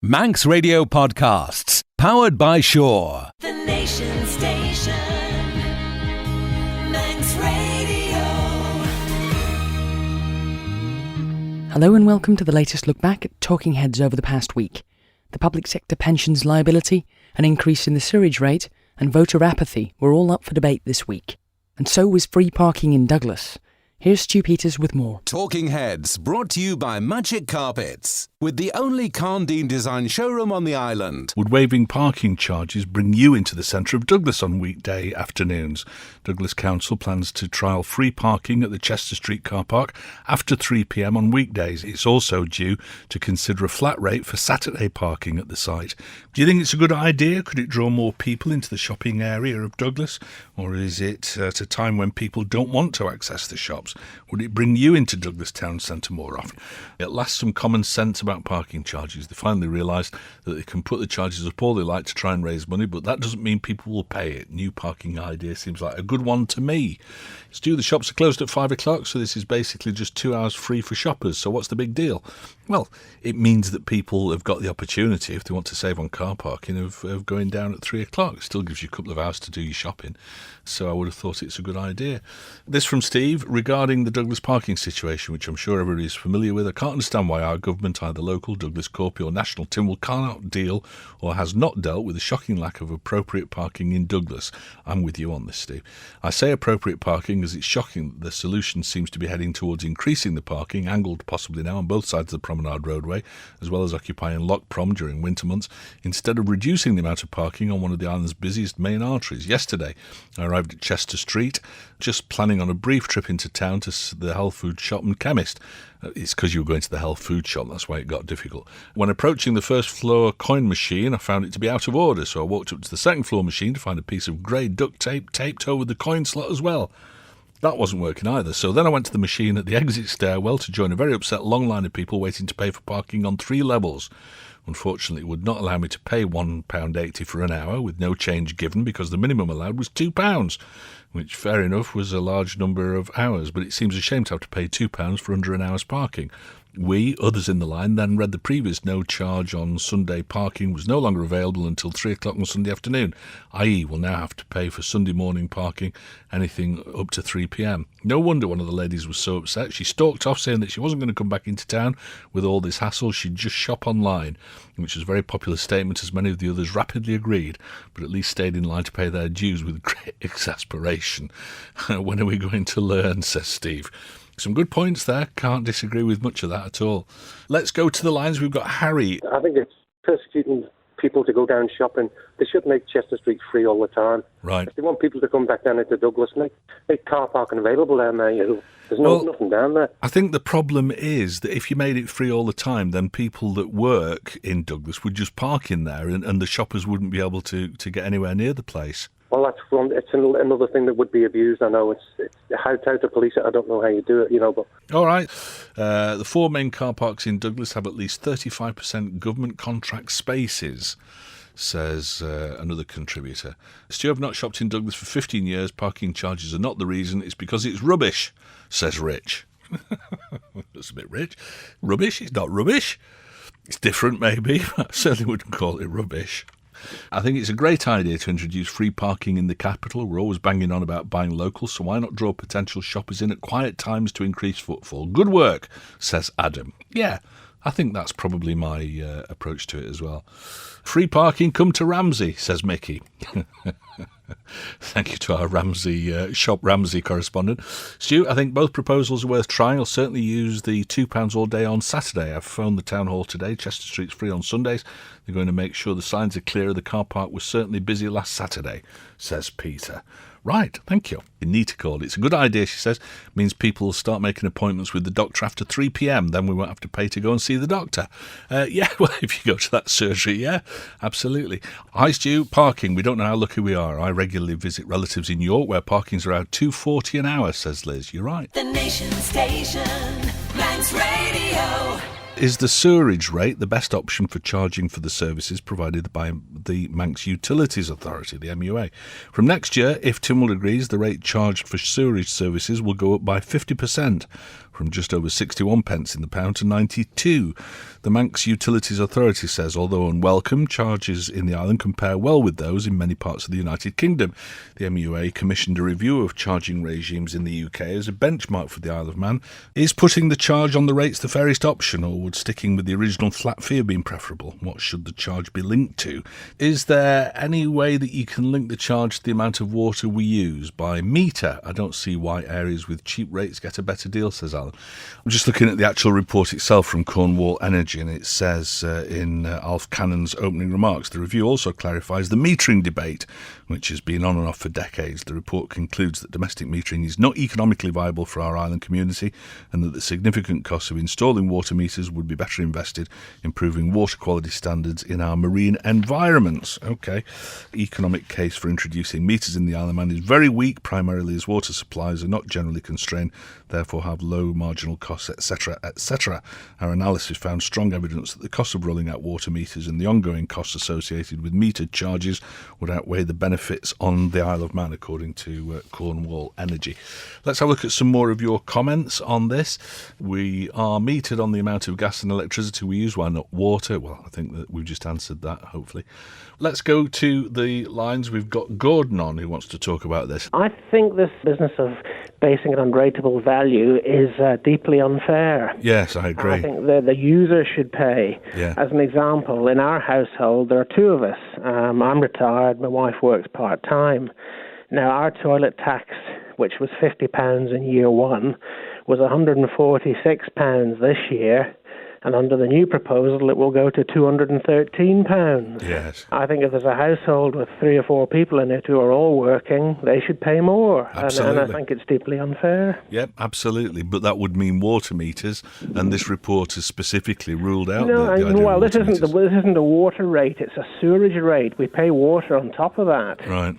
Manx Radio Podcasts, powered by Shaw. The Nation Station, Manx Radio. Hello and welcome to the latest look back at talking heads over the past week. The public sector pensions liability, an increase in the sewerage rate, and voter apathy were all up for debate this week. And so was free parking in Douglas. Here's Stu Peters with more. Talking Heads, brought to you by Magic Carpets, with the only Carndine design showroom on the island. Would waiving parking charges bring you into the centre of Douglas on weekday afternoons? Douglas Council plans to trial free parking at the Chester Street car park after 3 p.m. on weekdays. It's also due to consider a flat rate for Saturday parking at the site. Do you think it's a good idea? Could it draw more people into the shopping area of Douglas? Or is it at a time when people don't want to access the shops? Would it bring you into Douglas Town Centre more often? At last, some common sense about parking charges. They finally realised that they can put the charges up all they like to try and raise money, but that doesn't mean people will pay it. New parking idea seems like a good one to me. Stu, the shops are closed at 5 o'clock, so this is basically just 2 hours free for shoppers. So what's the big deal? Well, it means that people have got the opportunity, if they want to save on car parking, of going down at 3 o'clock. It still gives you a couple of hours to do your shopping. So I would have thought it's a good idea. This from Steve regarding the Douglas parking situation, which I'm sure everybody is familiar with. I can't understand why our government, either local, Douglas Corpy or national, Tynwald, cannot deal or has not dealt with the shocking lack of appropriate parking in Douglas. I'm with you on this, Steve. I say appropriate parking as it's shocking that the solution seems to be heading towards increasing the parking, angled possibly now on both sides of the promenade roadway, as well as occupying Loch Prom during winter months, instead of reducing the amount of parking on one of the island's busiest main arteries. Yesterday, I arrived at Chester Street, just planning on a brief trip into town to the health food shop and chemist. It's because you were going to the health food shop, that's why it got difficult. When approaching the first floor coin machine, I found it to be out of order, so I walked up to the second floor machine to find a piece of grey duct tape taped over the coin slot as well. That wasn't working either, so then I went to the machine at the exit stairwell to join a very upset long line of people waiting to pay for parking on 3 levels. Unfortunately, it would not allow me to pay £1.80 for an hour with no change given because the minimum allowed was £2, which, fair enough, was a large number of hours, but it seems a shame to have to pay £2 for under an hour's parking. We, others in the line, then read the previous no charge on Sunday parking was no longer available until 3 o'clock on Sunday afternoon, i.e. we'll now have to pay for Sunday morning parking anything up to 3 p.m. No wonder one of the ladies was so upset. She stalked off saying that she wasn't going to come back into town with all this hassle, she'd just shop online, which was a very popular statement as many of the others rapidly agreed, but at least stayed in line to pay their dues with great exasperation. When are we going to learn, says Steve. Some good points there. Can't disagree with much of that at all. Let's go to the lines. We've got Harry. I think it's persecuting people to go down shopping. They should make Chester Street free all the time. Right. If they want people to come back down into Douglas, make car parking available down there. There's nothing down there. I think the problem is that if you made it free all the time, then people that work in Douglas would just park in there and the shoppers wouldn't be able to get anywhere near the place. Well, it's another thing that would be abused. I know it's how to police it. I don't know how you do it, But all right. The 4 main car parks in Douglas have at least 35% government contract spaces, says another contributor. Stu, I've not shopped in Douglas for 15 years. Parking charges are not the reason. It's because it's rubbish, says Rich. That's a bit rich. Rubbish? It's not rubbish. It's different, maybe. I certainly wouldn't call it rubbish. I think it's a great idea to introduce free parking in the capital. We're always banging on about buying local, so why not draw potential shoppers in at quiet times to increase footfall? Good work, says Adam. Yeah, I think that's probably my approach to it as well. Free parking, come to Ramsey, says Mickey. Thank you to our Shop Ramsey correspondent. Stu, I think both proposals are worth trying. I'll certainly use the £2 all day on Saturday. I've phoned the town hall today. Chester Street's free on Sundays. They're going to make sure the signs are clear. The car park was certainly busy last Saturday, says Peter. Right, thank you. You need to call. It's a good idea, she says. It means people will start making appointments with the doctor after 3 p.m. Then we won't have to pay to go and see the doctor. Yeah, well, if you go to that surgery, yeah, absolutely. Hi, Stu. Parking. We don't know how lucky we are. I regularly visit relatives in York where parking's around $2.40 an hour, says Liz. You're right. The Nation Station, Manx Radio. Is the sewerage rate the best option for charging for the services provided by the Manx Utilities Authority, the MUA? From next year, if Tynwald agrees, the rate charged for sewerage services will go up by 50%, from just over 61 pence in the pound to 92. The Manx Utilities Authority says, although unwelcome, charges in the island compare well with those in many parts of the United Kingdom. The MUA commissioned a review of charging regimes in the UK as a benchmark for the Isle of Man. Is putting the charge on the rates the fairest option, or would sticking with the original flat fee have been preferable? What should the charge be linked to? Is there any way that you can link the charge to the amount of water we use by meter? I don't see why areas with cheap rates get a better deal, says Alan. I'm just looking at the actual report itself from Cornwall Energy, and it says in Alf Cannon's opening remarks, the review also clarifies the metering debate, which has been on and off for decades. The report concludes that domestic metering is not economically viable for our island community, and that the significant costs of installing water meters would be better invested improving water quality standards in our marine environments. OK. Economic case for introducing meters in the Isle of Man is very weak, primarily as water supplies are not generally constrained, therefore have low marginal costs, etc., etc. Our analysis found strong evidence that the cost of rolling out water meters and the ongoing costs associated with metered charges would outweigh the benefits on the Isle of Man, according to Cornwall Energy. Let's have a look at some more of your comments on this. We are metered on the amount of gas and electricity we use, why not water? Well, I think that we've just answered that, hopefully. Let's go to the lines. We've got Gordon on who wants to talk about this. I think this business of basing it on rateable value is deeply unfair. Yes, I agree. I think the user should pay. Yeah. As an example, in our household, there are two of us. I'm retired, my wife works part-time. Now, our toilet tax, which was £50 in year one, was £146 this year. And under the new proposal, it will go to £213. Yes. I think if there's a household with 3 or 4 people in it who are all working, they should pay more. Absolutely. And I think it's deeply unfair. Yep, absolutely. But that would mean water meters, and this report has specifically ruled out No, the idea of well, this water isn't meters. this isn't a water rate; it's a sewerage rate. We pay water on top of that. Right.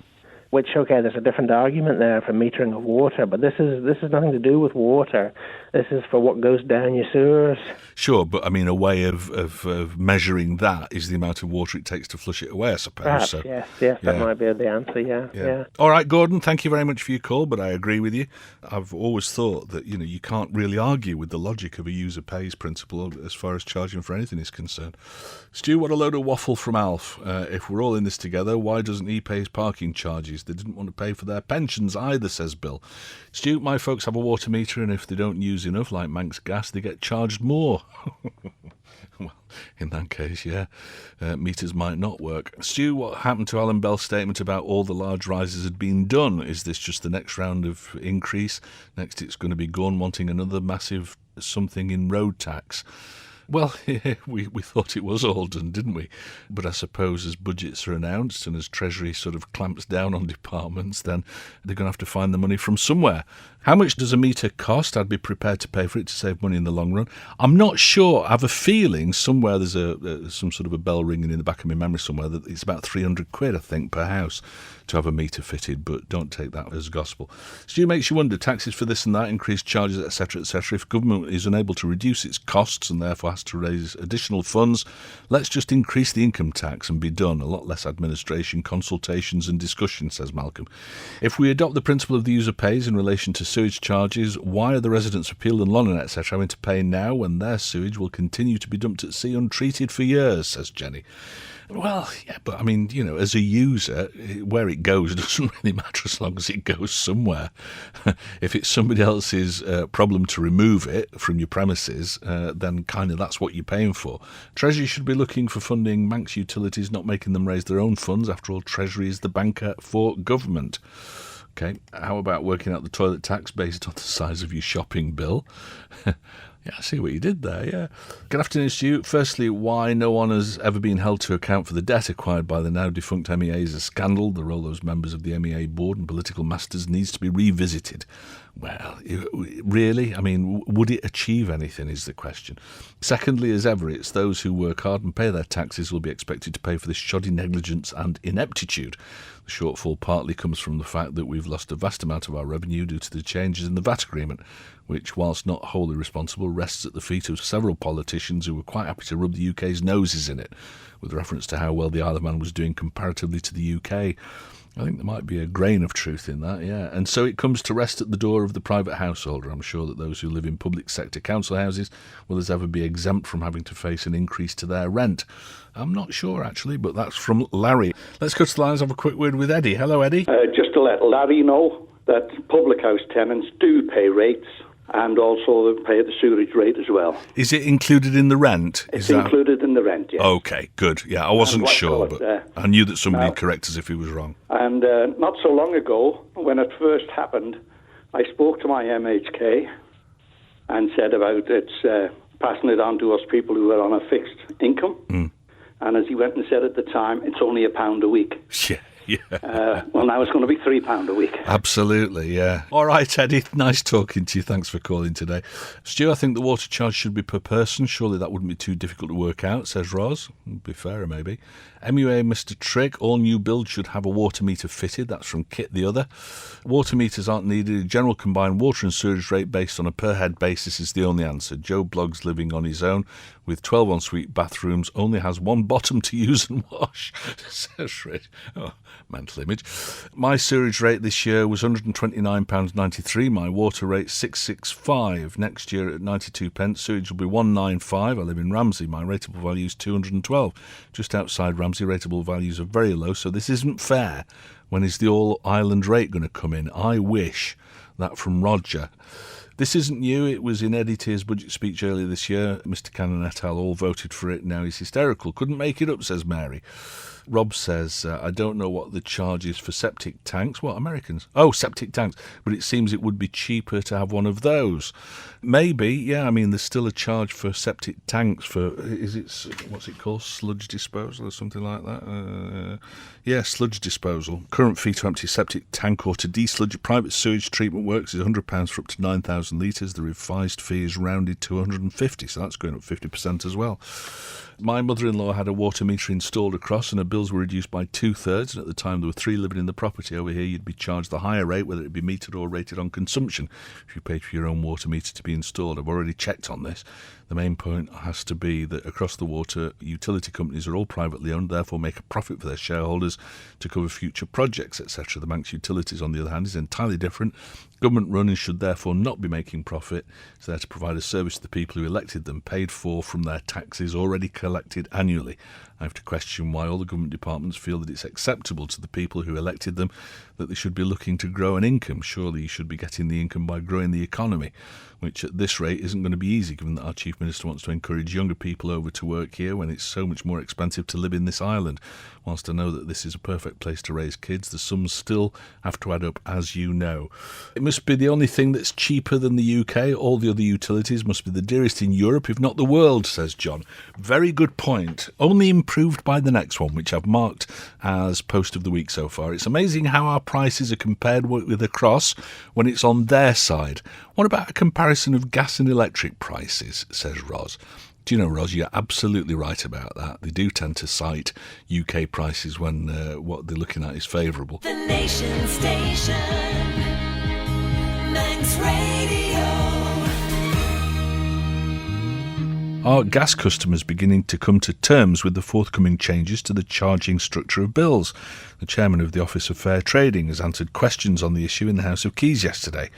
Which, okay, there's a different argument there for metering of water, but this is nothing to do with water. This is for what goes down your sewers. Sure, but I mean, a way of measuring that is the amount of water it takes to flush it away, I suppose. Perhaps, so, yes, that might be the answer, yeah. All right, Gordon, thank you very much for your call, but I agree with you. I've always thought that, you can't really argue with the logic of a user pays principle as far as charging for anything is concerned. Stu, what a load of waffle from Alf. If we're all in this together, why doesn't he pay his parking charges? They didn't want to pay for their pensions either, says Bill. Stu, my folks have a water meter, and if they don't use enough, like Manx Gas, they get charged more. Well, in that case, meters might not work. Stu, what happened to Alan Bell's statement about all the large rises had been done? Is this just the next round of increase? Next it's going to be Gorn wanting another massive something in road tax. Well, we thought it was all done, didn't we? But I suppose as budgets are announced and as Treasury sort of clamps down on departments, then they're going to have to find the money from somewhere. How much does a metre cost? I'd be prepared to pay for it to save money in the long run. I'm not sure. I have a feeling somewhere there's some sort of a bell ringing in the back of my memory somewhere that it's about £300, I think, per house to have a metre fitted, but don't take that as gospel. Stu, makes you wonder, taxes for this and that, increased charges, etc., etc. If government is unable to reduce its costs and therefore has to raise additional funds, let's just increase the income tax and be done. A lot less administration, consultations and discussion, says Malcolm. If we adopt the principle of the user pays in relation to sewage charges, why are the residents of Peel and London, etc., having to pay now when their sewage will continue to be dumped at sea untreated for years, says Jenny. Well, yeah, but I mean, as a user, where it goes doesn't really matter as long as it goes somewhere. If it's somebody else's problem to remove it from your premises, then kind of that's what you're paying for. Treasury should be looking for funding Manx utilities, not making them raise their own funds. After all, Treasury is the banker for government. Okay, how about working out the toilet tax based on the size of your shopping bill? Yeah, I see what you did there, yeah. Good afternoon, Stu. Firstly, why no one has ever been held to account for the debt acquired by the now defunct MEA is a scandal. The role of those members of the MEA board and political masters needs to be revisited. Well, really? I mean, would it achieve anything is the question. Secondly, as ever, it's those who work hard and pay their taxes will be expected to pay for this shoddy negligence and ineptitude. The shortfall partly comes from the fact that we've lost a vast amount of our revenue due to the changes in the VAT agreement, which, whilst not wholly responsible, rests at the feet of several politicians who were quite happy to rub the UK's noses in it, with reference to how well the Isle of Man was doing comparatively to the UK. I think there might be a grain of truth in that, yeah. And so it comes to rest at the door of the private householder. I'm sure that those who live in public sector council houses will as ever be exempt from having to face an increase to their rent. I'm not sure, actually, but that's from Larry. Let's go to the lines, have a quick word with Eddie. Hello, Eddie. Just to let Larry know that public house tenants do pay rates, and also they pay the sewerage rate as well. Is it included in the rent? It's included in the rent, yes. Okay, good. Yeah, I wasn't sure, but I knew that somebody would correct us if he was wrong. And not so long ago, when it first happened, I spoke to my MHK and said about it's passing it on to us people who are on a fixed income. Mm. And as he went and said at the time, it's only £1 a week. Yeah. Well, now it's going to be £3 a week. Absolutely, yeah. All right, Eddie, nice talking to you. Thanks for calling today. Stu, I think the water charge should be per person. Surely that wouldn't be too difficult to work out, says Roz. Would be fairer, maybe. MUA Mr. Trick, all new builds should have a water meter fitted. That's from Kit the Other. Water meters aren't needed. A general combined water and sewage rate based on a per head basis is the only answer. Joe Bloggs, living on his own with 12 ensuite bathrooms, only has one bottom to use and wash, says Rich. Oh, mental image. My sewage rate this year was £129.93. My water rate £665. Next year at 92 pence. Sewage will be £195. I live in Ramsey. My rateable value is £212. Just outside Ramsey, rateable values are very low, so this isn't fair. When is the all-island rate going to come in? I wish. That from Roger. This isn't new. It was in Eddie Tear's budget speech earlier this year. Mr. Cannon et al. All voted for it. Now he's hysterical. Couldn't make it up, says Mary. Rob says, I don't know what the charge is for septic tanks. What, Americans? Oh, septic tanks. But it seems it would be cheaper to have one of those. Maybe, yeah. I mean, there's still a charge for septic tanks for, what's it called? Sludge disposal or something like that? Yeah, sludge disposal. Current fee to empty septic tank or to desludge private sewage treatment works is £100 for up to 9,000 litres. The revised fee is rounded to 150, so that's going up 50% as well. My mother-in-law had a water meter installed across and her bills were reduced by 2/3, and at the time there were 3 living in the property. Over here you'd be charged the higher rate, whether it be metered or rated on consumption, if you paid for your own water meter to be installed. I've already checked on this. The main point has to be that across the water, utility companies are all privately owned, therefore make a profit for their shareholders to cover future projects, etc. The bank's utilities, on the other hand, is entirely different. Government run and should therefore not be making profit. It's there to provide a service to the people who elected them, paid for from their taxes already collected annually. I have to question why all the government departments feel that it's acceptable to the people who elected them that they should be looking to grow an income. Surely you should be getting the income by growing the economy, which at this rate isn't going to be easy, given that our Chief Minister wants to encourage younger people over to work here when it's so much more expensive to live in this island. Whilst I know that this is a perfect place to raise kids, the sums still have to add up, as you know. It must be the only thing that's cheaper than the UK. All the other utilities must be the dearest in Europe, if not the world, says John. Very good point. Only improved by the next one, which I've marked as post of the week so far. It's amazing how our prices are compared with across when it's on their side. What about a comparison of gas and electric prices, says Roz. Do you know, Roz, you're absolutely right about that. They do tend to cite UK prices when what they're looking at is favourable. The Nation Station, Manx Radio. Are gas customers beginning to come to terms with the forthcoming changes to the charging structure of bills? The chairman of the Office of Fair Trading has answered questions on the issue in the House of Keys yesterday.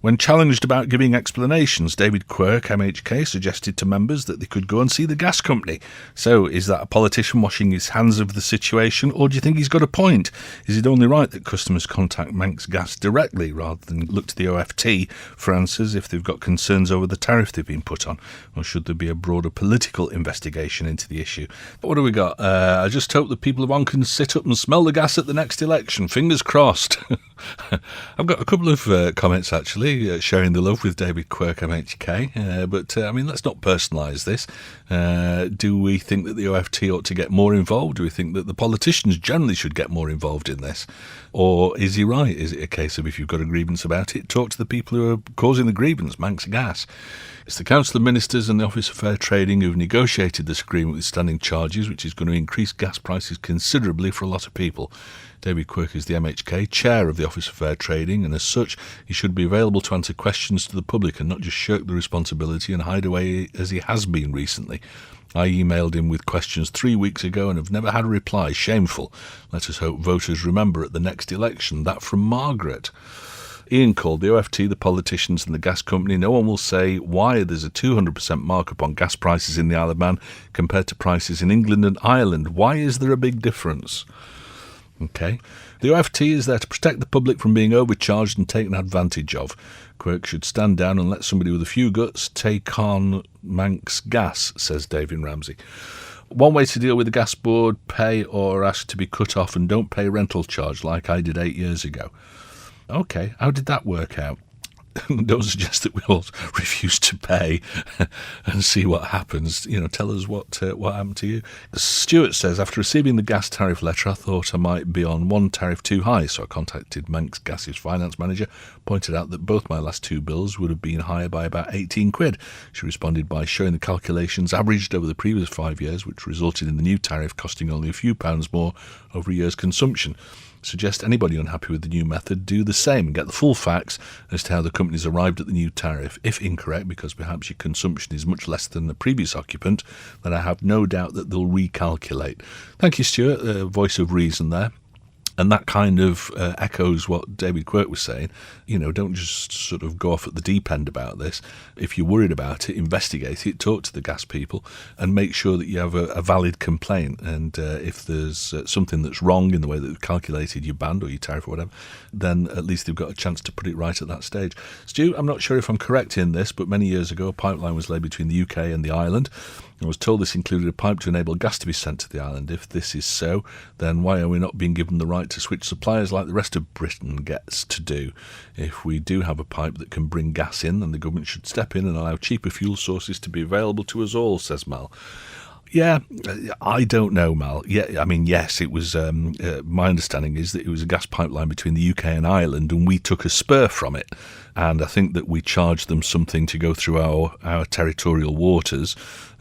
When challenged about giving explanations, David Quirk, MHK, suggested to members that they could go and see the gas company. So, is that a politician washing his hands of the situation, or do you think he's got a point? Is it only right that customers contact Manx Gas directly rather than look to the OFT for answers if they've got concerns over the tariff they've been put on? Or should there be a broader political investigation into the issue? What do we got? I just hope that people of On can sit up and smell the gas at the next election. Fingers crossed. I've got a couple of comments actually sharing the love with David Quirk, MHK, but I mean, let's not personalise this. Do we think that the OFT ought to get more involved? Do we think that the politicians generally should get more involved in this? Or is he right? Is it a case of if you've got a grievance about it, talk to the people who are causing the grievance, Manx Gas? It's the Council of Ministers and the Office of Fair Trading who've negotiated this agreement with standing charges, which is going to increase gas prices considerably for a lot of people. David Quirk is the MHK chair of the the Office of Fair Trading, and as such, he should be available to answer questions to the public and not just shirk the responsibility and hide away as he has been recently. I emailed him with questions 3 weeks ago and have never had a reply. Shameful. Let us hope voters remember at the next election. That from Margaret. Ian called the OFT, the politicians and the gas company. No one will say why there's a 200% markup on gas prices in the Isle of Man compared to prices in England and Ireland. Why is there a big difference? Okay. The OFT is there to protect the public from being overcharged and taken advantage of. Quirk should stand down and let somebody with a few guts take on Manx Gas, says David Ramsey. One way to deal with the gas board, pay or ask to be cut off and don't pay rental charge like I did 8 years ago. Okay, how did that work out? Don't suggest that we all refuse to pay and see what happens. Tell us what happened to you. Stuart says, after receiving the gas tariff letter, I thought I might be on one tariff too high, so I contacted Manx Gas's finance manager, pointed out that both my last two bills would have been higher by about 18 quid. She responded by showing the calculations averaged over the previous 5 years, which resulted in the new tariff costing only a few pounds more over a year's consumption. Suggest anybody unhappy with the new method do the same and get the full facts as to how the companies arrived at the new tariff. If incorrect, because perhaps your consumption is much less than the previous occupant, then I have no doubt that they'll recalculate. Thank you, Stuart. Voice of reason there. And that kind of echoes what David Quirk was saying. Don't just sort of go off at the deep end about this. If you're worried about it, investigate it, talk to the gas people and make sure that you have a valid complaint. And if there's something that's wrong in the way that they've calculated your band or your tariff or whatever, then at least they've got a chance to put it right at that stage. Stu, I'm not sure if I'm correct in this, but many years ago a pipeline was laid between the UK and the island. I was told this included a pipe to enable gas to be sent to the island. If this is so, then why are we not being given the right to switch suppliers like the rest of Britain gets to do? If we do have a pipe that can bring gas in, then the government should step in and allow cheaper fuel sources to be available to us all, says Mal. Yeah, I don't know, Mal. Yeah, I mean, yes, it was. My understanding is that it was a gas pipeline between the UK and Ireland, and we took a spur from it. And I think that we charged them something to go through our territorial waters,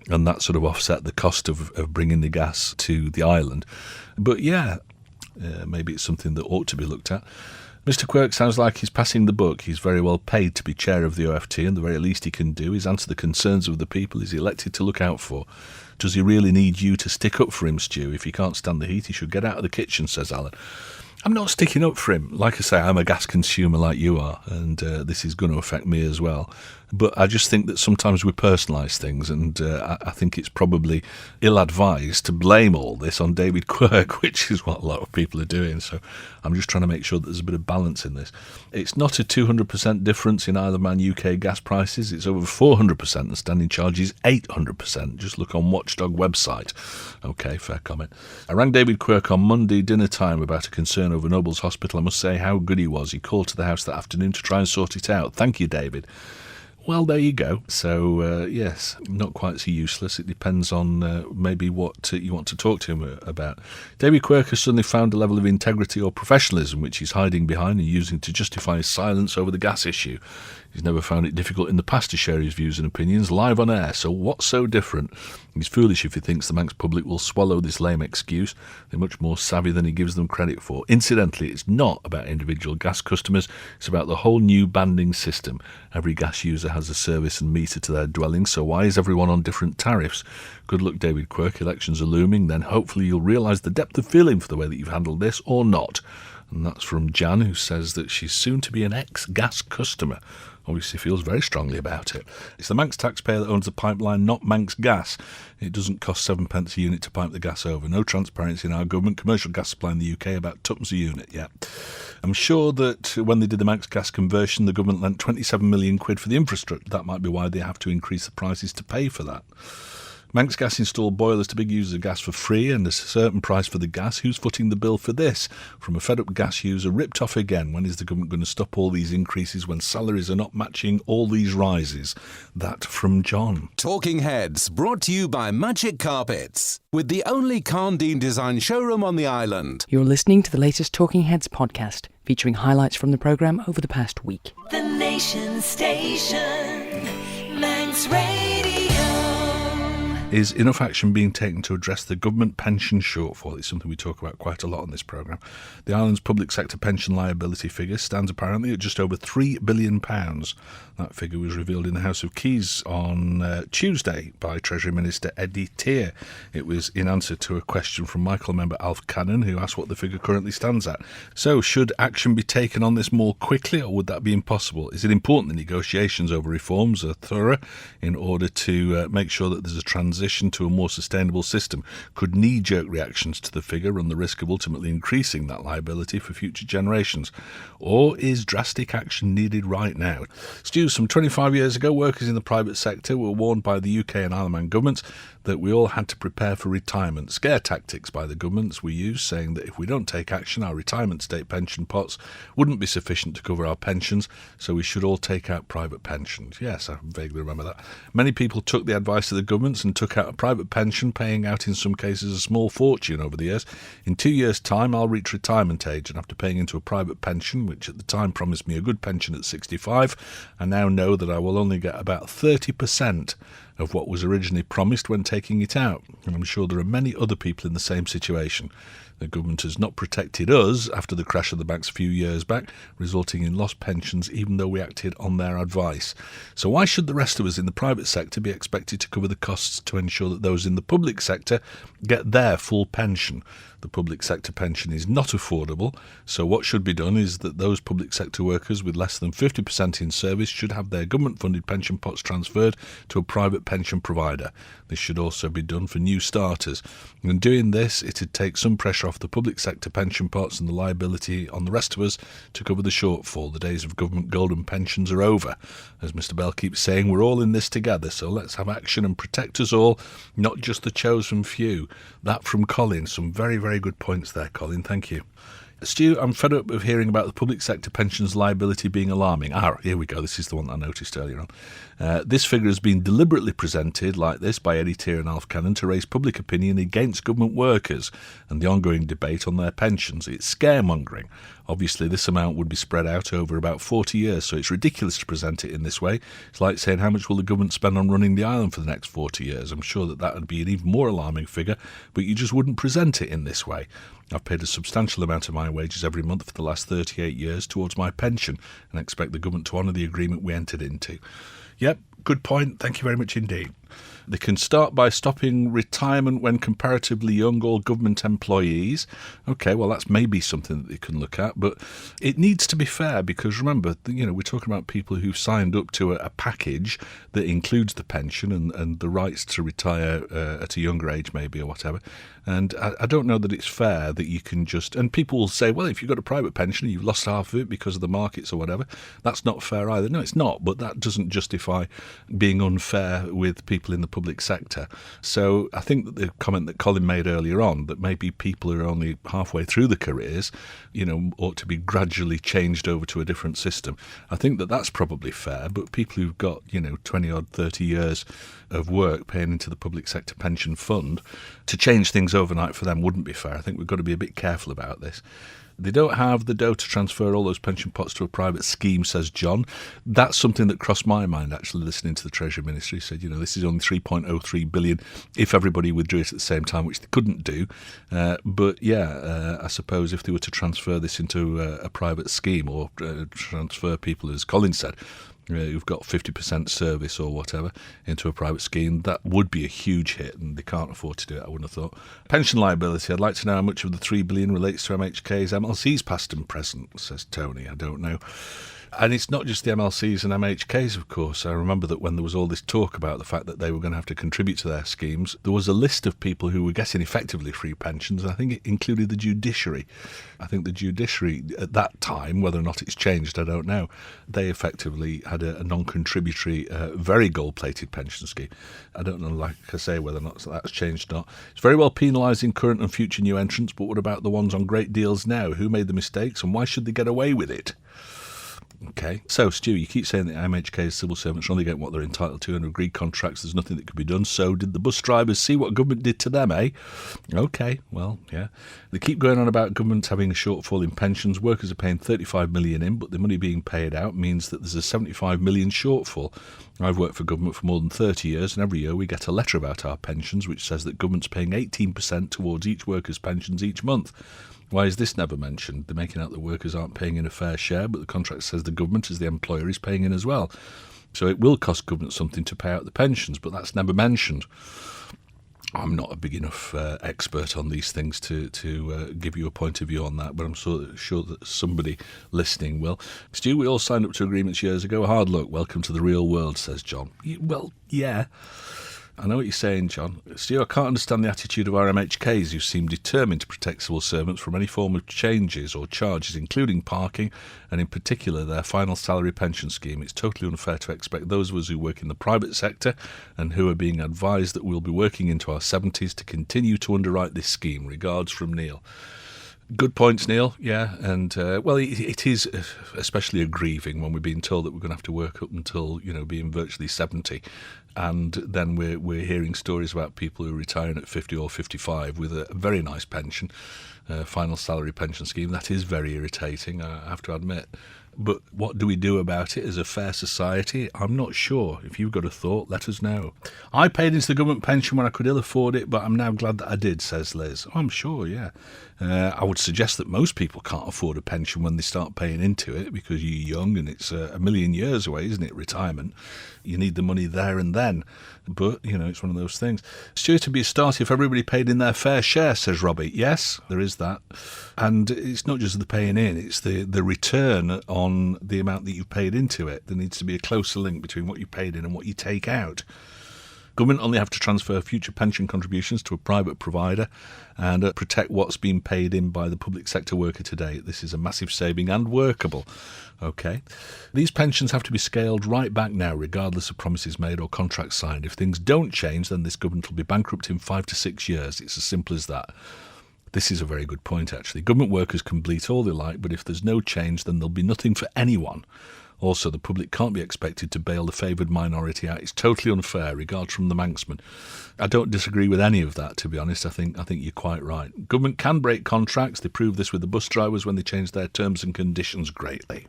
and that sort of offset the cost of bringing the gas to the island. But yeah, maybe it's something that ought to be looked at. Mr. Quirk sounds like he's passing the buck. He's very well paid to be chair of the OFT, and the very least he can do is answer the concerns of the people he's elected to look out for. Does he really need you to stick up for him, Stu? If he can't stand the heat, he should get out of the kitchen, says Alan. I'm not sticking up for him. Like I say, I'm a gas consumer like you are, and this is going to affect me as well. But I just think that sometimes we personalise things, and I think it's probably ill-advised to blame all this on David Quirk, which is what a lot of people are doing. So I'm just trying to make sure that there's a bit of balance in this. It's not a 200% difference in Isle of Man UK gas prices. It's over 400%, and standing charge is 800%. Just look on Watchdog website. OK, fair comment. I rang David Quirk on Monday dinner time about a concern over Nobles Hospital. I must say how good he was. He called to the house that afternoon to try and sort it out. Thank you, David. Well, there you go. So, yes, not quite so useless. It depends on maybe what you want to talk to him about. David Quirk has suddenly found a level of integrity or professionalism which he's hiding behind and using to justify his silence over the gas issue. He's never found it difficult in the past to share his views and opinions live on air, so what's so different? He's foolish if he thinks the Manx public will swallow this lame excuse. They're much more savvy than he gives them credit for. Incidentally, it's not about individual gas customers, it's about the whole new banding system. Every gas user has a service and meter to their dwelling, so why is everyone on different tariffs? Good luck, David Quirk. Elections are looming, then hopefully you'll realise the depth of feeling for the way that you've handled this, or not. And that's from Jan, who says that she's soon to be an ex-gas customer. Obviously feels very strongly about it. It's the Manx taxpayer that owns the pipeline, not Manx Gas. It doesn't cost 7 pence a unit to pipe the gas over. No transparency in our government. Commercial gas supply in the UK about twopence a unit, yeah. I'm sure that when they did the Manx Gas conversion, the government lent 27 million quid for the infrastructure. That might be why they have to increase the prices to pay for that. Manx Gas installed boilers to big users of gas for free and a certain price for the gas. Who's footing the bill for this? From a fed-up gas user, ripped off again. When is the government going to stop all these increases when salaries are not matching all these rises? That from John. Talking Heads, brought to you by Magic Carpets, with the only Carndine design showroom on the island. You're listening to the latest Talking Heads podcast, featuring highlights from the programme over the past week. The Nation Station, Manx Radio. Is enough action being taken to address the government pension shortfall? It's something we talk about quite a lot on this programme. The island's public sector pension liability figure stands apparently at just over £3 billion. That figure was revealed in the House of Keys on Tuesday by Treasury Minister Eddie Tear. It was in answer to a question from Michael member Alf Cannon, who asked what the figure currently stands at. So, should action be taken on this more quickly, or would that be impossible? Is it important that negotiations over reforms are thorough in order to make sure that there's a transition to a more sustainable system? Could knee-jerk reactions to the figure run the risk of ultimately increasing that liability for future generations? Or is drastic action needed right now? Stu, some 25 years ago, workers in the private sector were warned by the UK and Isle of Man governments that we all had to prepare for retirement. Scare tactics by the governments we use, saying that if we don't take action, our retirement state pension pots wouldn't be sufficient to cover our pensions, so we should all take out private pensions. Yes, I vaguely remember that. Many people took the advice of the governments and took out a private pension, paying out in some cases a small fortune over the years. In 2 years' time, I'll reach retirement age, and after paying into a private pension, which at the time promised me a good pension at 65, I now know that I will only get about 30% of what was originally promised when taking it out. And I'm sure there are many other people in the same situation. The government has not protected us after the crash of the banks a few years back, resulting in lost pensions even though we acted on their advice. So why should the rest of us in the private sector be expected to cover the costs to ensure that those in the public sector get their full pension? The public sector pension is not affordable, so what should be done is that those public sector workers with less than 50% in service should have their government-funded pension pots transferred to a private pension provider. This should also be done for new starters. In doing this, it'd take some pressure off the public sector pension pots and the liability on the rest of us to cover the shortfall. The days of government golden pensions are over. As Mr Bell keeps saying, we're all in this together, so let's have action and protect us all, not just the chosen few. That from Colin. Some very, very good points there, Colin. Thank you. Stu, I'm fed up of hearing about the public sector pensions liability being alarming. Here we go. This is the one that I noticed earlier on. This figure has been deliberately presented like this by Eddie Tear and Alf Cannon to raise public opinion against government workers and the ongoing debate on their pensions. It's scaremongering. Obviously, this amount would be spread out over about 40 years, so it's ridiculous to present it in this way. It's like saying, how much will the government spend on running the island for the next 40 years? I'm sure that would be an even more alarming figure, but you just wouldn't present it in this way. I've paid a substantial amount of my wages every month for the last 38 years towards my pension and expect the government to honour the agreement we entered into. Yep, good point. Thank you very much indeed. They can start by stopping retirement when comparatively young all government employees. OK, well, that's maybe something that they can look at, but it needs to be fair because, remember, we're talking about people who've signed up to a package that includes the pension and the rights to retire at a younger age maybe or whatever. And I don't know that it's fair that you can just... And people will say, well, if you've got a private pension and you've lost half of it because of the markets or whatever, that's not fair either. No, it's not, but that doesn't justify being unfair with people in the public sector. So I think that the comment that Colin made earlier on, that maybe people who are only halfway through the careers, ought to be gradually changed over to a different system. I think that that's probably fair, but people who've got, 20 odd, 30 years of work paying into the public sector pension fund, to change things overnight for them wouldn't be fair. I think we've got to be a bit careful about this. They don't have the dough to transfer all those pension pots to a private scheme, says John. That's something that crossed my mind, actually, listening to the Treasury Minister. He said, this is only 3.03 billion if everybody withdrew it at the same time, which they couldn't do. I suppose if they were to transfer this into a private scheme or transfer people, as Colin said, who've got 50% service or whatever into a private scheme, that would be a huge hit, and they can't afford to do it, I wouldn't have thought. Pension liability, I'd like to know how much of the 3 billion relates to MHK's MLCs past and present, says Tony. I don't know. And it's not just the MLCs and MHKs, of course. I remember that when there was all this talk about the fact that they were going to have to contribute to their schemes, there was a list of people who were getting effectively free pensions, and I think it included the judiciary. I think the judiciary at that time, whether or not it's changed, I don't know, they effectively had a non-contributory, very gold-plated pension scheme. I don't know, like I say, whether or not that's changed or not. It's very well penalising current and future new entrants, but what about the ones on great deals now? Who made the mistakes and why should they get away with it? Okay. So, Stu, you keep saying that MHK's civil servants only get what they're entitled to under agreed contracts. There's nothing that can be done. So did the bus drivers see what government did to them, eh? Okay, well, yeah. They keep going on about government having a shortfall in pensions. Workers are paying 35 million in, but the money being paid out means that there's a 75 million shortfall. I've worked for government for more than 30 years, and every year we get a letter about our pensions which says that government's paying 18% towards each worker's pensions each month. Why is this never mentioned? They're making out that workers aren't paying in a fair share, but the contract says the government, as the employer, is paying in as well. So it will cost government something to pay out the pensions, but that's never mentioned. I'm not a big enough expert on these things to give you a point of view on that, but I'm sure that somebody listening will. Stu, we all signed up to agreements years ago. Hard luck. Welcome to the real world, says John. Well, yeah. I know what you're saying, John. Stu, I can't understand the attitude of our MHKs who seem determined to protect civil servants from any form of changes or charges, including parking, and in particular their final salary pension scheme. It's totally unfair to expect those of us who work in the private sector and who are being advised that we'll be working into our 70s to continue to underwrite this scheme. Regards from Neil. Good points, Neil. Yeah, and well, it is especially aggrieving when we're being told that we're going to have to work up until being virtually 70, and then we're hearing stories about people who are retiring at 50 or 55 with a very nice pension, final salary pension scheme. That is very irritating, I have to admit. But what do we do about it as a fair society? I'm not sure. If you've got a thought, let us know. I paid into the government pension when I could ill afford it, but I'm now glad that I did, says Liz. I'm sure, yeah. I would suggest that most people can't afford a pension when they start paying into it because you're young and it's a million years away, isn't it, retirement? You need the money there and then. But, it's one of those things. Stuart, to be a start if everybody paid in their fair share, says Robbie. Yes, there is that. And it's not just the paying in, it's the return on the amount that you paid into it. There needs to be a closer link between what you paid in and what you take out. Government only have to transfer future pension contributions to a private provider and protect what's been paid in by the public sector worker today. This is a massive saving and workable. Okay. These pensions have to be scaled right back now, regardless of promises made or contracts signed. If things don't change, then this government will be bankrupt in 5 to 6 years. It's as simple as that. This is a very good point, actually. Government workers can bleat all they like, but if there's no change, then there'll be nothing for anyone. Also, the public can't be expected to bail the favoured minority out. It's totally unfair, regards from the Manxman. I don't disagree with any of that, to be honest. I think you're quite right. Government can break contracts. They proved this with the bus drivers when they changed their terms and conditions greatly.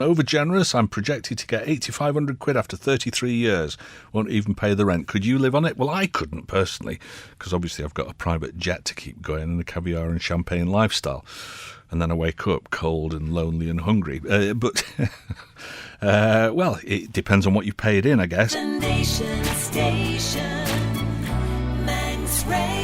Over generous, I'm projected to get 8,500 quid after 33 years. Won't even pay the rent. Could you live on it? Well, I couldn't personally, because obviously I've got a private jet to keep going and a caviar and champagne lifestyle. And then I wake up cold and lonely and hungry. But, well, it depends on what you paid in, I guess. The Nation Station, Manx Radio.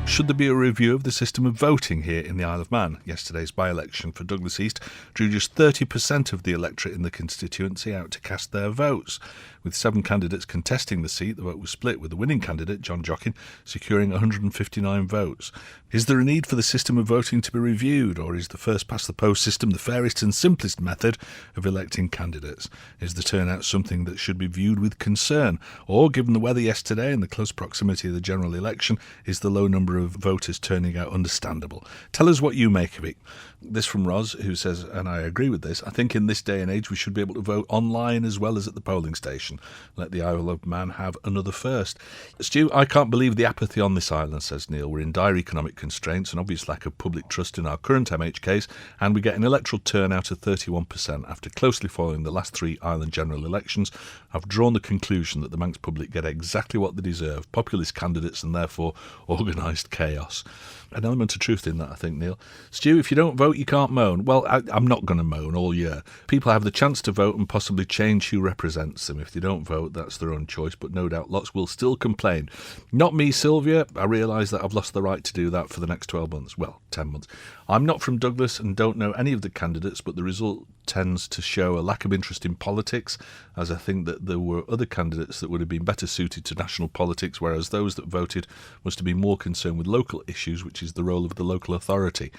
Should there be a review of the system of voting here in the Isle of Man? Yesterday's by-election for Douglas East drew just 30% of the electorate in the constituency out to cast their votes. With 7 candidates contesting the seat, the vote was split, with the winning candidate, John Jockin, securing 159 votes. Is there a need for the system of voting to be reviewed, or is the first-past-the-post system the fairest and simplest method of electing candidates? Is the turnout something that should be viewed with concern, or, given the weather yesterday and the close proximity of the general election, is the low number of voters turning out understandable? Tell us what you make of it. This from Roz, who says, and I agree with this, I think in this day and age we should be able to vote online as well as at the polling station. Let the Isle of Man have another first. Stu, I can't believe the apathy on this island, says Neil. We're in dire economic constraints and obvious lack of public trust in our current MHKs, and we get an electoral turnout of 31%. After closely following the last 3 island general elections, I've drawn the conclusion that the Manx public get exactly what they deserve, populist candidates and therefore organised chaos. An element of truth in that, I think, Neil. Stu, if you don't vote, you can't moan. Well, I'm not going to moan all year. People have the chance to vote and possibly change who represents them. If they don't vote, that's their own choice, but no doubt lots will still complain. Not me, Sylvia. I realise that I've lost the right to do that for the next 12 months. Well, 10 months. I'm not from Douglas and don't know any of the candidates, but the result tends to show a lack of interest in politics, as I think that there were other candidates that would have been better suited to national politics, whereas those that voted must have been more concerned with local issues, which is the role of the local authority.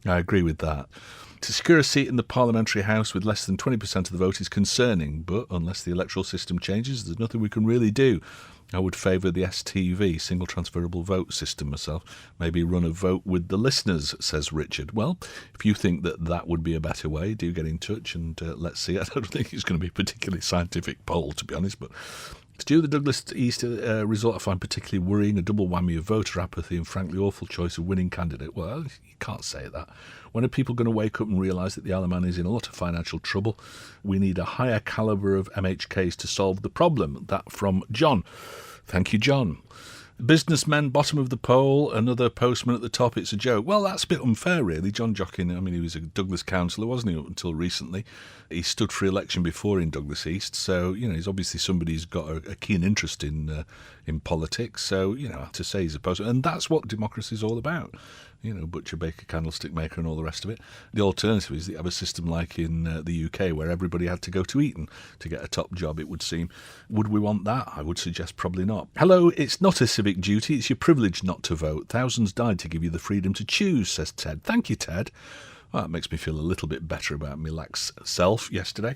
I agree with that. To secure a seat in the Parliamentary House with less than 20% of the vote is concerning, but unless the electoral system system changes, there's nothing we can really do. I would favour the STV, single transferable vote system myself. Maybe run a vote with the listeners, says Richard. Well, if you think that would be a better way, do get in touch and let's see. I don't think it's going to be a particularly scientific poll, to be honest, but Stu, the Douglas East result I find particularly worrying, a double whammy of voter apathy and frankly awful choice of winning candidate. Well, you can't say that. When are people going to wake up and realise that the Isle of Man is in a lot of financial trouble? We need a higher calibre of MHKs to solve the problem. That from John. Thank you, John. Businessmen, bottom of the poll, another postman at the top, it's a joke. Well, that's a bit unfair, really. John Jockin, I mean, he was a Douglas councillor, wasn't he, up until recently? He stood for election before in Douglas East, so, he's obviously somebody who's got a keen interest in politics. So, to say he's a postman, and that's what democracy is all about. Butcher, baker, candlestick maker and all the rest of it. The alternative is that you have a system like in the UK where everybody had to go to Eton to get a top job, it would seem. Would we want that? I would suggest probably not. Hello, it's not a civic duty, it's your privilege not to vote. Thousands died to give you the freedom to choose, says Ted. Thank you, Ted. Well, that makes me feel a little bit better about my lax self yesterday.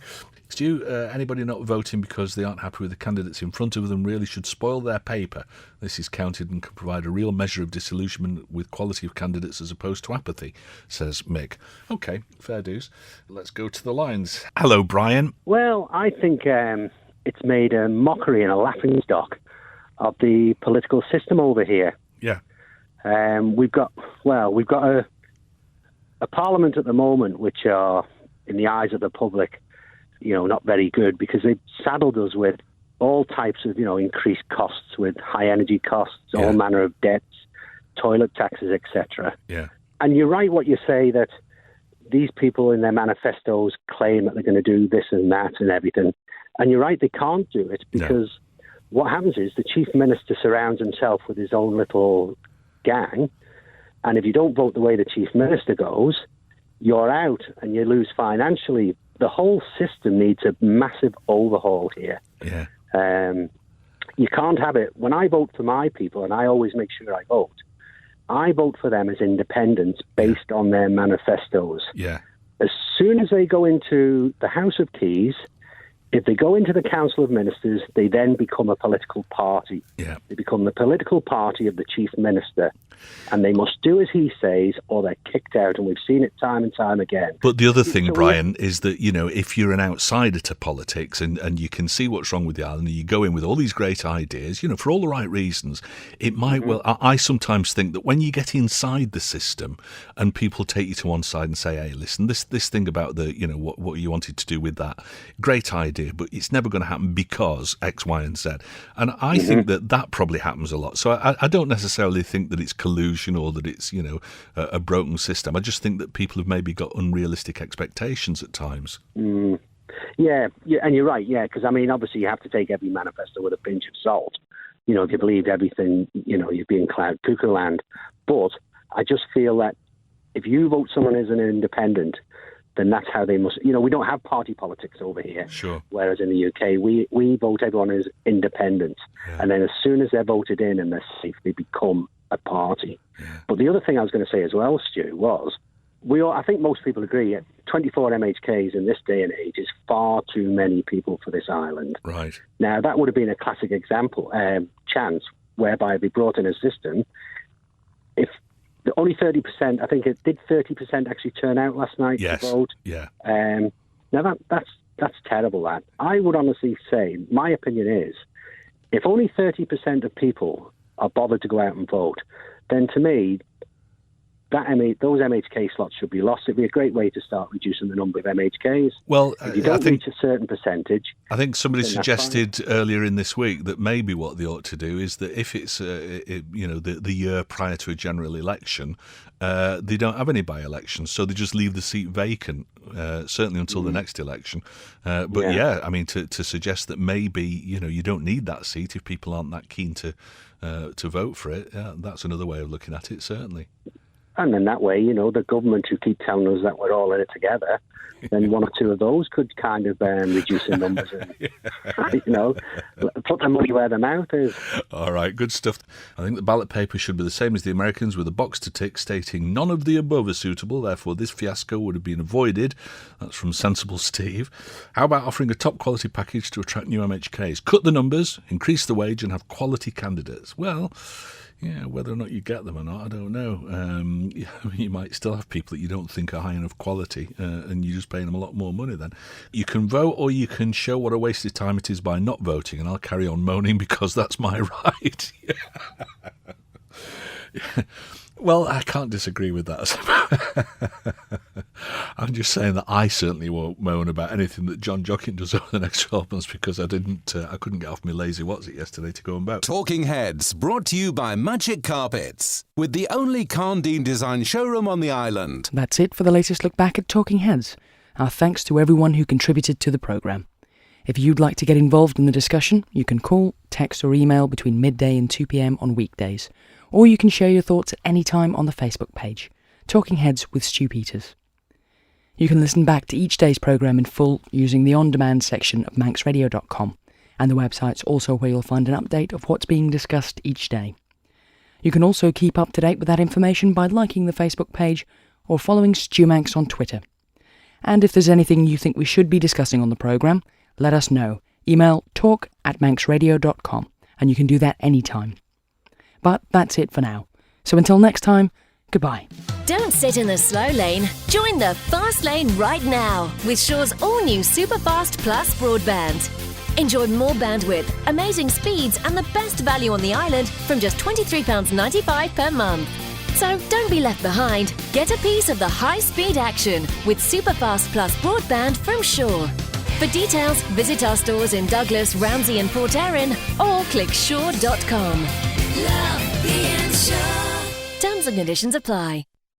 Stu, anybody not voting because they aren't happy with the candidates in front of them really should spoil their paper. This is counted and can provide a real measure of disillusionment with quality of candidates as opposed to apathy, says Mick. OK, fair dues. Let's go to the lines. Hello, Brian. Well, I think it's made a mockery and a laughingstock of the political system over here. Yeah. We've got a parliament at the moment which are, in the eyes of the public, not very good because they've saddled us with all types of, increased costs, with high energy costs, all manner of debts, toilet taxes, etc. Yeah. And you're right what you say that these people in their manifestos claim that they're going to do this and that and everything. And you're right, they can't do it because what happens is the chief minister surrounds himself with his own little gang. And if you don't vote the way the chief minister goes, you're out and you lose financially. The whole system needs a massive overhaul here. Yeah. You can't have it. When I vote for my people, and I always make sure I vote for them as independents based on their manifestos. Yeah. As soon as they go into the House of Keys, if they go into the Council of Ministers, they then become a political party. Yeah. They become the political party of the Chief Minister. And they must do as he says or they're kicked out. And we've seen it time and time again. But the other thing, Brian, is that, if you're an outsider to politics and you can see what's wrong with the island and you go in with all these great ideas, for all the right reasons, it might well... I sometimes think that when you get inside the system and people take you to one side and say, hey, listen, this thing about the, what you wanted to do with that, great idea, but it's never going to happen because X, Y, and Z. And I think that probably happens a lot. So I don't necessarily think that it's collusion or that it's, a broken system. I just think that people have maybe got unrealistic expectations at times. Yeah, and you're right, because, obviously you have to take every manifesto with a pinch of salt. If you believe everything, you'd be in cloud cuckoo land. But I just feel that if you vote someone as an independent, then that's how they must... we don't have party politics over here. Sure. Whereas in the UK, we vote everyone as independent. Yeah. And then as soon as they're voted in and they're safe, they become a party. Yeah. But the other thing I was going to say as well, Stu, was... I think most people agree 24 MHKs in this day and age is far too many people for this island. Right. Now, that would have been a classic chance whereby they brought in a system. If only 30%, I think it did 30% actually turn out last night to vote. Yeah. Now, that's terrible, that. I would honestly say, my opinion is, if only 30% of people are bothered to go out and vote, then to me, those MHK slots should be lost. It'd be a great way to start reducing the number of MHKs. Well, if you don't reach a certain percentage... I think somebody suggested earlier in this week that maybe what they ought to do is that if it's, the year prior to a general election, they don't have any by-elections, so they just leave the seat vacant, certainly until the next election. To suggest that maybe, you don't need that seat if people aren't that keen to vote for it, that's another way of looking at it, certainly. And then that way, the government who keep telling us that we're all in it together, then one or two of those could kind of reduce the numbers and, put their money where their mouth is. All right, good stuff. I think the ballot paper should be the same as the Americans, with a box to tick stating none of the above are suitable, therefore this fiasco would have been avoided. That's from Sensible Steve. How about offering a top quality package to attract new MHKs? Cut the numbers, increase the wage and have quality candidates. Well, yeah, whether or not you get them or not, I don't know. You might still have people that you don't think are high enough quality, and you're just paying them a lot more money then. You can vote, or you can show what a waste of time it is by not voting, and I'll carry on moaning because that's my right. Well, I can't disagree with that. I'm just saying that I certainly won't moan about anything that John Jockin does over the next 12 months because I couldn't get off my lazy yesterday to go and vote. Talking Heads, brought to you by Magic Carpets, with the only Carndine design showroom on the island. That's it for the latest look back at Talking Heads. Our thanks to everyone who contributed to the programme. If you'd like to get involved in the discussion, you can call, text or email between midday and 2 p.m. on weekdays. Or you can share your thoughts at any time on the Facebook page, Talking Heads with Stu Peters. You can listen back to each day's programme in full using the on-demand section of manxradio.com, and the website's also where you'll find an update of what's being discussed each day. You can also keep up to date with that information by liking the Facebook page or following Stu Manx on Twitter. And if there's anything you think we should be discussing on the programme, let us know. Email talk@manxradio.com, and you can do that anytime. But that's it for now. So until next time, goodbye. Don't sit in the slow lane. Join the fast lane right now with Shaw's all-new Superfast Plus broadband. Enjoy more bandwidth, amazing speeds and the best value on the island from just £23.95 per month. So don't be left behind. Get a piece of the high-speed action with Superfast Plus broadband from Shaw. For details, visit our stores in Douglas, Ramsey and Port Erin or click shaw.com. Love being Shaw. Terms and conditions apply.